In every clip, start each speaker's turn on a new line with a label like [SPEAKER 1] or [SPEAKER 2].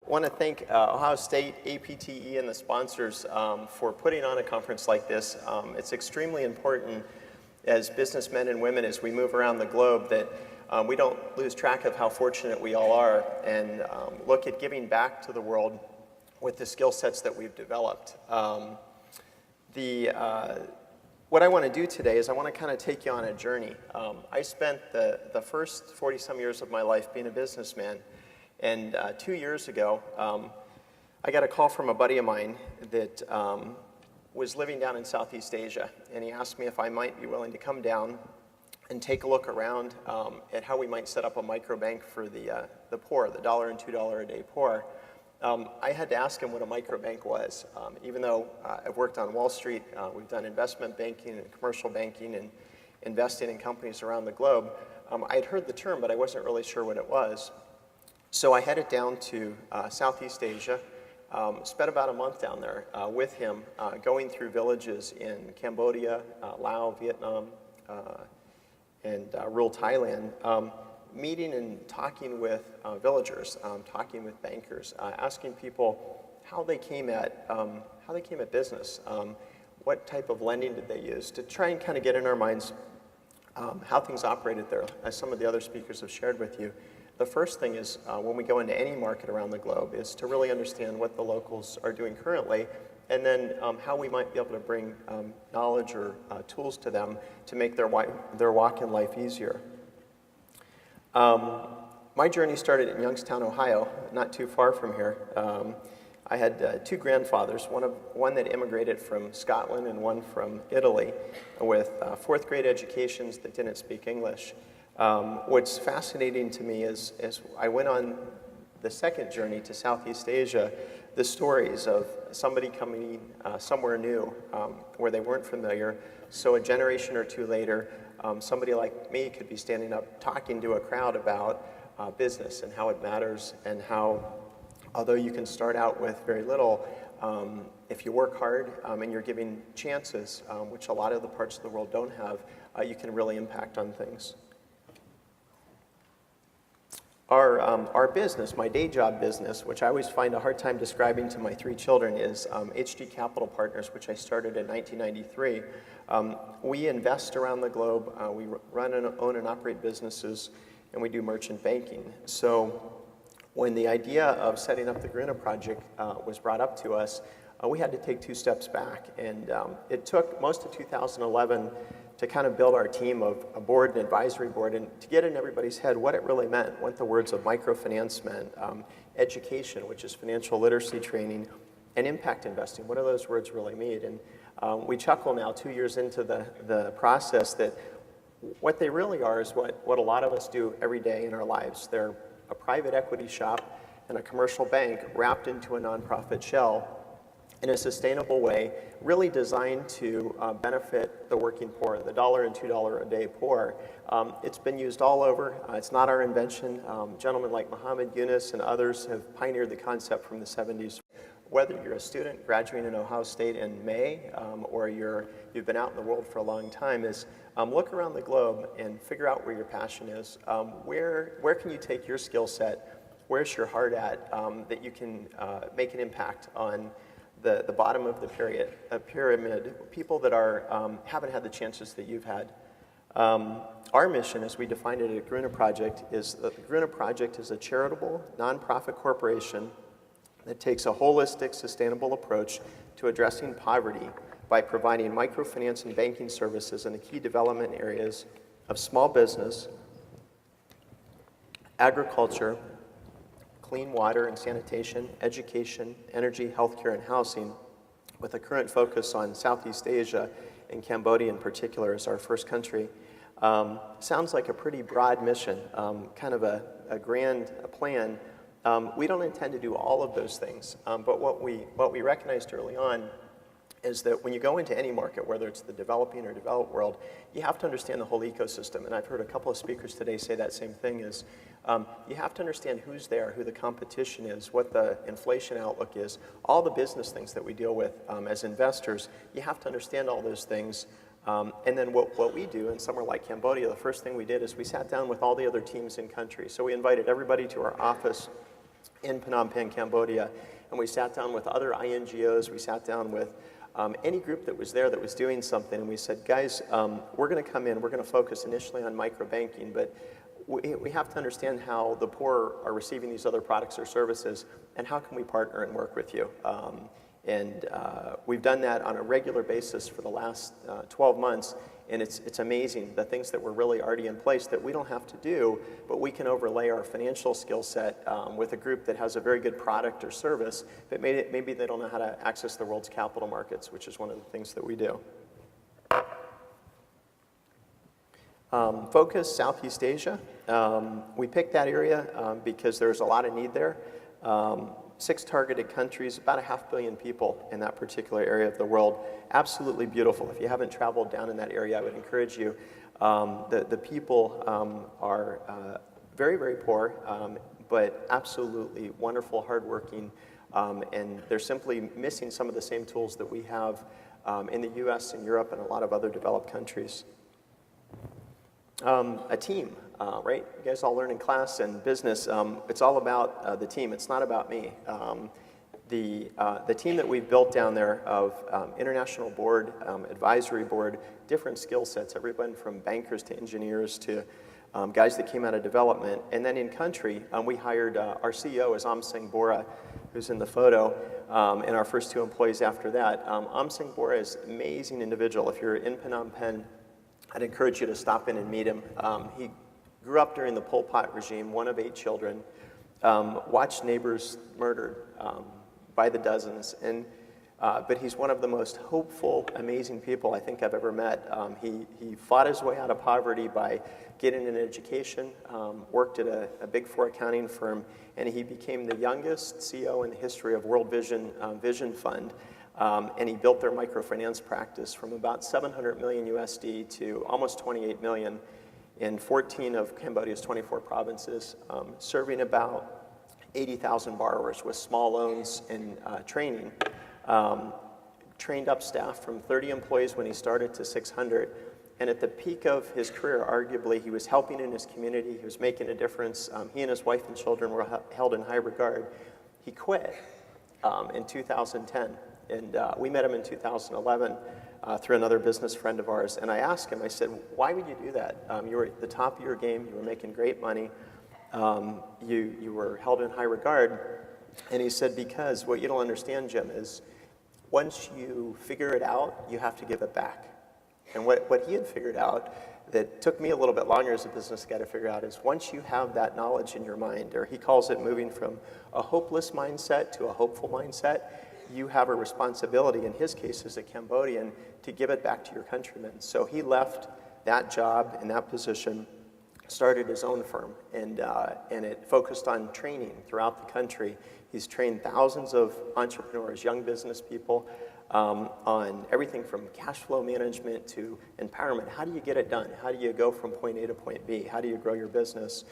[SPEAKER 1] I want to thank Ohio State, APTE, and the sponsors for putting on a conference like this. It's extremely important as businessmen and women as we move around the globe that we don't lose track of how fortunate we all are and look at giving back to the world with the skill sets that we've developed. What I want to do today is I want to kind of take you on a journey. I spent the first 40-some years of my life being a businessman. And 2 years ago, I got a call from a buddy of mine that was living down in Southeast Asia. And he asked me if I might be willing to come down and take a look around at how we might set up a microbank for the poor, the $1 and $2 a day poor. I had to ask him what a microbank was. Even though I've worked on Wall Street, we've done investment banking and commercial banking and investing in companies around the globe, I had heard the term, but I wasn't really sure what it was. So I headed down to Southeast Asia, spent about a month down there with him, going through villages in Cambodia, Laos, Vietnam, and rural Thailand, meeting and talking with villagers, talking with bankers, asking people how they came at business, what type of lending did they use, to try and kind of get in our minds how things operated there, as some of the other speakers have shared with you. The first thing is, when we go into any market around the globe, is to really understand what the locals are doing currently, and then how we might be able to bring knowledge or tools to them to make their walk in life easier. My journey started in Youngstown, Ohio, not too far from here. I had two grandfathers, one that immigrated from Scotland and one from Italy, with fourth grade educations that didn't speak English. What's fascinating to me is I went on the second journey to Southeast Asia, the stories of somebody coming somewhere new where they weren't familiar. So a generation or two later, somebody like me could be standing up talking to a crowd about business and how it matters, and how, although you can start out with very little, if you work hard and you're giving chances, which a lot of the parts of the world don't have, you can really impact on things. Our business, my day job business, which I always find a hard time describing to my three children, is HG Capital Partners, which I started in 1993. We invest around the globe. We run and own and operate businesses, and we do merchant banking. So when the idea of setting up the Garuna project was brought up to us, we had to take 2 steps back. And it took most of 2011 to kind of build our team of a board and advisory board, and to get in everybody's head what it really meant, what the words of microfinance meant, education, which is financial literacy training, and impact investing. What do those words really mean? And we chuckle now 2 years into the process that what they really are is what a lot of us do every day in our lives. They're a private equity shop and a commercial bank wrapped into a nonprofit shell in a sustainable way, really designed to benefit the working poor, the $1 and $2 a day poor. It's been used all over. It's not our invention. Gentlemen like Muhammad Yunus and others have pioneered the concept from the 70s. Whether you're a student graduating in Ohio State in May, or you've been out in the world for a long time, is look around the globe and figure out where your passion is. Where can you take your skill set? Where's your heart at, that you can make an impact on the bottom of the pyramid, people that haven't had the chances that you've had. Our mission, as we defined it at Garuna Project, is that the Garuna Project is a charitable, nonprofit corporation that takes a holistic, sustainable approach to addressing poverty by providing microfinance and banking services in the key development areas of small business, agriculture, clean water and sanitation, education, energy, healthcare, and housing, with a current focus on Southeast Asia, and Cambodia in particular as our first country. Sounds like a pretty broad mission, kind of a grand plan. We don't intend to do all of those things, but what we recognized early on is that when you go into any market, whether it's the developing or developed world, you have to understand the whole ecosystem. And I've heard a couple of speakers today say that same thing, is you have to understand who's there, who the competition is, what the inflation outlook is, all the business things that we deal with as investors. You have to understand all those things. And then what we do in somewhere like Cambodia, the first thing we did is we sat down with all the other teams in country. So we invited everybody to our office in Phnom Penh, Cambodia, and we sat down with other INGOs, we sat down with any group that was there that was doing something, and we said, guys, we're going to come in, we're going to focus initially on microbanking, but we have to understand how the poor are receiving these other products or services, and how can we partner and work with you? We've done that on a regular basis for the last 12 months, and it's amazing, the things that were really already in place that we don't have to do, but we can overlay our financial skill set with a group that has a very good product or service, but maybe they don't know how to access the world's capital markets, which is one of the things that we do. Focus, Southeast Asia. We picked that area because there's a lot of need there. 6 targeted countries, about 500 million people in that particular area of the world. Absolutely beautiful. If you haven't traveled down in that area, I would encourage you. The people are very, very poor, but absolutely wonderful, hardworking, and they're simply missing some of the same tools that we have in the US and Europe and a lot of other developed countries. A team, right? You guys all learn in class and business. It's all about the team. It's not about me. The team that we've built down there of international board, advisory board, different skill sets, everyone from bankers to engineers to guys that came out of development. And then in country, we hired our CEO is Singh Bora, who's in the photo, and our first 2 employees after that. Singh Bora is an amazing individual. If you're in Phnom Penh, I'd encourage you to stop in and meet him. He grew up during the Pol Pot regime, one of 8 children, watched neighbors murdered by the dozens, but he's one of the most hopeful, amazing people I think I've ever met. He fought his way out of poverty by getting an education, worked at a Big 4 accounting firm, and he became the youngest CEO in the history of World Vision Vision Fund. And he built their microfinance practice from about 700 million USD to almost 28 million in 14 of Cambodia's 24 provinces, serving about 80,000 borrowers with small loans and training. Trained up staff from 30 employees when he started to 600. And at the peak of his career, arguably, he was helping in his community. He was making a difference. He and his wife and children were held in high regard. He quit in 2010. And we met him in 2011 through another business friend of ours. And I asked him, I said, why would you do that? You were at the top of your game. You were making great money. You were held in high regard. And he said, because what you don't understand, Jim, is once you figure it out, you have to give it back. And what he had figured out that took me a little bit longer as a business guy to figure out is once you have that knowledge in your mind, or he calls it moving from a hopeless mindset to a hopeful mindset, you have a responsibility, in his case as a Cambodian, to give it back to your countrymen. So he left that job and that position, started his own firm, and it focused on training throughout the country. He's trained thousands of entrepreneurs, young business people, on everything from cash flow management to empowerment. How do you get it done? How do you go from point A to point B? How do you grow your business?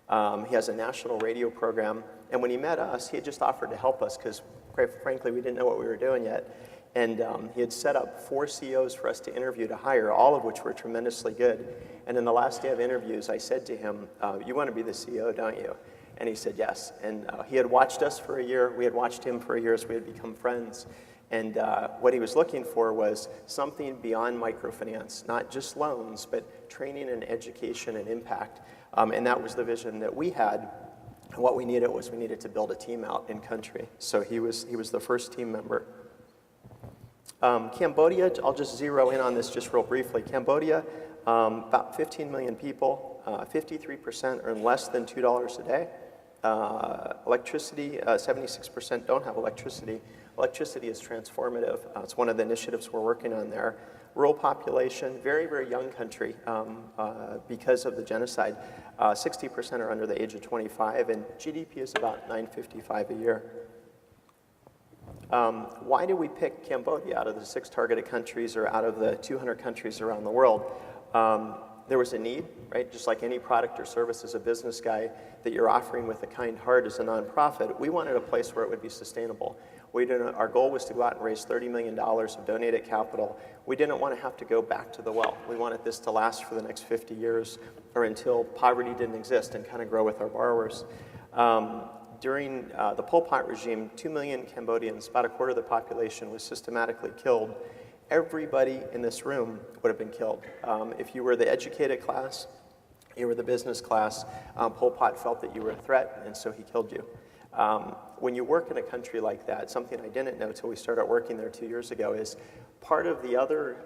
[SPEAKER 1] He has a national radio program, and when he met us, he had just offered to help us because, quite frankly, we didn't know what we were doing yet. And he had set up 4 CEOs for us to interview to hire, all of which were tremendously good. And in the last day of interviews, I said to him, you want to be the CEO, don't you? And he said yes. And he had watched us for a year. We had watched him for a year, so we had become friends. And what he was looking for was something beyond microfinance, not just loans, but training and education and impact. And that was the vision that we had. And what we needed was we needed to build a team out in country. So he was the first team member. Cambodia, I'll just zero in on this just real briefly. Cambodia, about 15 million people, 53% earn less than $2 a day. Electricity, 76% don't have electricity. Electricity is transformative. It's one of the initiatives we're working on there. Rural population, very, very young country because of the genocide. 60% are under the age of 25, and GDP is about $955 a year. Why did we pick Cambodia out of the 6 targeted countries or out of the 200 countries around the world? There was a need, right? Just like any product or service as a business guy that you're offering with a kind heart as a nonprofit, we wanted a place where it would be sustainable. Our goal was to go out and raise $30 million of donated capital. We didn't want to have to go back to the well. We wanted this to last for the next 50 years or until poverty didn't exist and kind of grow with our borrowers. During the Pol Pot regime, 2 million Cambodians, about a quarter of the population, was systematically killed. Everybody in this room would have been killed. If you were the educated class, you were the business class, Pol Pot felt that you were a threat, and so he killed you. When you work in a country like that, something I didn't know until we started working there 2 years ago is part of the other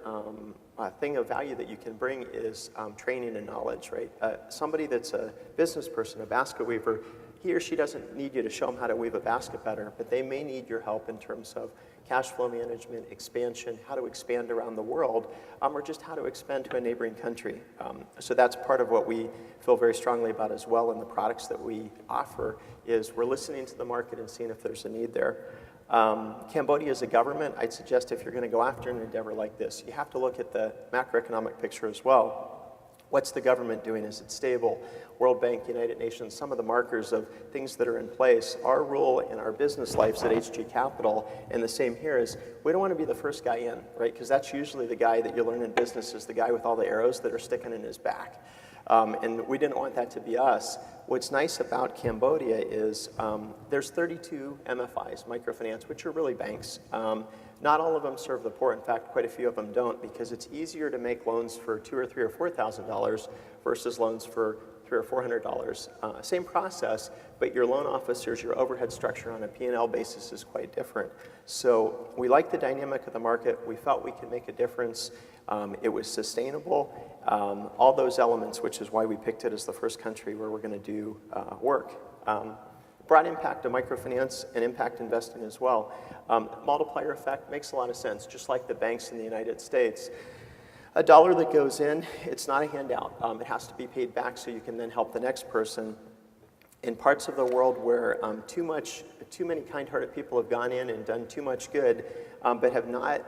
[SPEAKER 1] thing of value that you can bring is training and knowledge, right? Somebody that's a business person, a basket weaver, he or she doesn't need you to show them how to weave a basket better, but they may need your help in terms of cash flow management, expansion, how to expand around the world, or just how to expand to a neighboring country. So that's part of what we feel very strongly about as well in the products that we offer is we're listening to the market and seeing if there's a need there. Cambodia as a government, I'd suggest if you're going to go after an endeavor like this, you have to look at the macroeconomic picture as well. What's the government doing? Is it stable? World Bank, United Nations, some of the markers of things that are in place. Our role in our business lives at HG Capital, and the same here, is we don't want to be the first guy in, right? Because that's usually the guy that you learn in business is the guy with all the arrows that are sticking in his back. And we didn't want that to be us. What's nice about Cambodia is there's 32 MFIs, microfinance, which are really banks. Not all of them serve the poor. In fact, quite a few of them don't, because it's easier to make loans for $2,000 or $3,000 or $4,000 versus loans for $300 or $400. Same process, but your loan officers, your overhead structure on a P&L basis is quite different. So we like the dynamic of the market. We felt we could make a difference. It was sustainable. All those elements, which is why we picked it as the first country where we're going to do work. Broad impact to microfinance and impact investing as well. Multiplier effect makes a lot of sense, just like the banks in the United States. A dollar that goes in, it's not a handout. It has to be paid back so you can then help the next person. In parts of the world where too many kind-hearted people have gone in and done too much good, but have not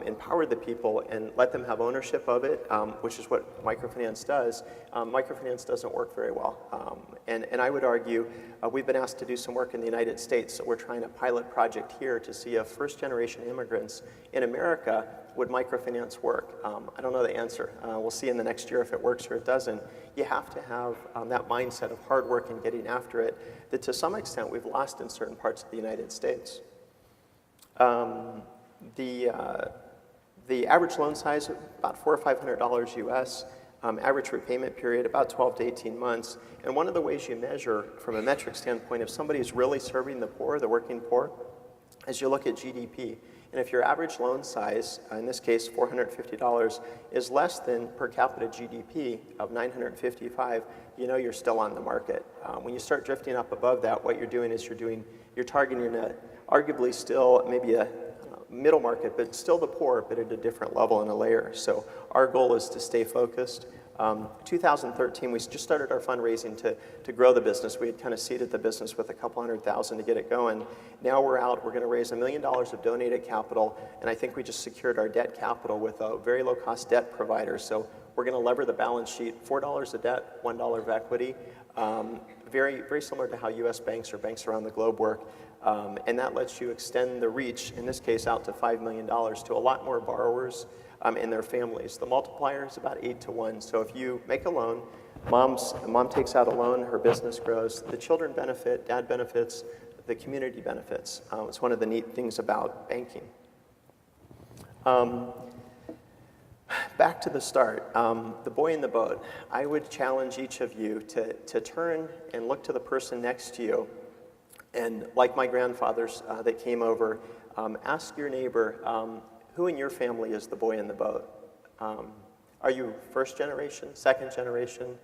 [SPEAKER 1] empowered the people and let them have ownership of it, which is what microfinance does. Microfinance doesn't work very well. And I would argue we've been asked to do some work in the United States, so we're trying a pilot project here to see if first-generation immigrants in America, would microfinance work? I don't know the answer. We'll see in the next year if it works or it doesn't. You have to have that mindset of hard work and getting after it that to some extent we've lost in certain parts of the United States. The average loan size, about $400 or $500 US. Average repayment period, about 12 to 18 months. And one of the ways you measure from a metric standpoint if somebody is really serving the poor, the working poor, is you look at GDP. And if your average loan size, in this case $450, is less than per capita GDP of $955, you know you're still on the market. When you start drifting up above that, what you're doing is you're targeting arguably still maybe a middle market, but still the poor, but at a different level and a layer. So our goal is to stay focused. 2013, we just started our fundraising to grow the business. We had kind of seeded the business with a couple $100,000 to get it going. Now we're out, we're going to raise $1 million of donated capital, and I think we just secured our debt capital with a very low-cost debt provider. So we're going to lever the balance sheet, $4 of debt, $1 of equity. Very, very similar to how US banks or banks around the globe work. And that lets you extend the reach, in this case, out to $5 million to a lot more borrowers and their families. The multiplier is about 8 to 1. So if you make a loan, mom takes out a loan, her business grows, the children benefit, dad benefits, the community benefits. It's one of the neat things about banking. Back to the start, the boy in the boat. I would challenge each of you to turn and look to the person next to you. And like my grandfathers that came over, ask your neighbor, who in your family is the boy in the boat? Are you first generation, second generation?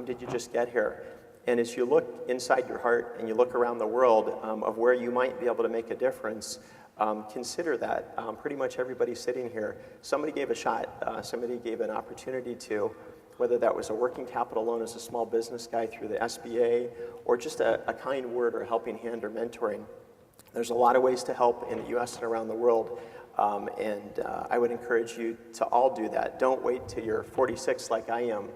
[SPEAKER 1] Did you just get here? And as you look inside your heart and you look around the world of where you might be able to make a difference, consider that. Pretty much everybody sitting here, somebody gave a shot, somebody gave an opportunity to, whether that was a working capital loan as a small business guy through the SBA, or just a kind word or a helping hand or mentoring. There's a lot of ways to help in the US and around the world, and I would encourage you to all do that. Don't wait till you're 46 like I am.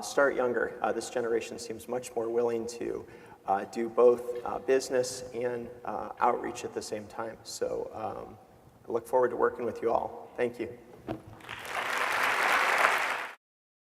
[SPEAKER 1] Start younger. This generation seems much more willing to do both business and outreach at the same time. So I look forward to working with you all. Thank you.